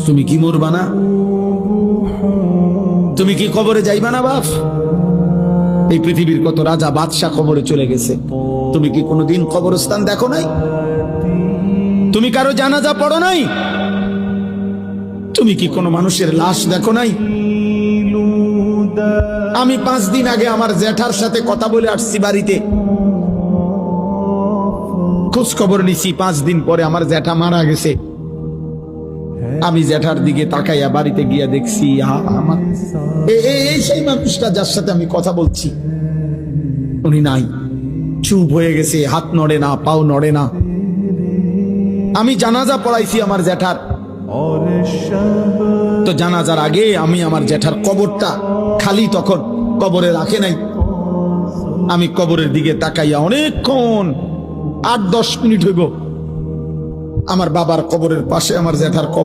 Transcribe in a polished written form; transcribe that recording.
তুমি কি মরবা না? তুমি কি কবরে যাইবা না বাপ? এই পৃথিবীর কত রাজা বাদশাহ কবরে চলে গেছে, তুমি কি কোনোদিন কবরস্থান দেখো নাই? তুমি কারো জানাজা পড়ো নাই? তুমি কি কোনো মানুষের লাশ দেখো নাই? আমি 5 দিন আগে আমার জ্যাঠার সাথে কথা বলে আসছি বাড়িতে, খোঁজ খবর নিছি। 5 দিন পরে আমার জ্যাঠা মারা গেছে। আমি জ্যাঠার দিকে তাকাইয়া বাড়িতে গিয়া দেখছি আমার এই সেই মানুষটা যার সাথে আমি কথা বলছি, উনি নাই, চুপ হয়ে গেছে, হাত নড়ে না, পাও নড়ে না। আমি জানাজা পড়াইছি আমার জ্যাঠার, তো জানাজার আগে আমি আমার জ্যাঠার কবরটা খালি, তখন কবরে রাখে নাই। আমি কবরের দিকে তাকাইয়া অনেকক্ষণ 8-10 মিনিট হইব, আমার বাবার কবরের পাশে আমার জ্যাঠার কবর।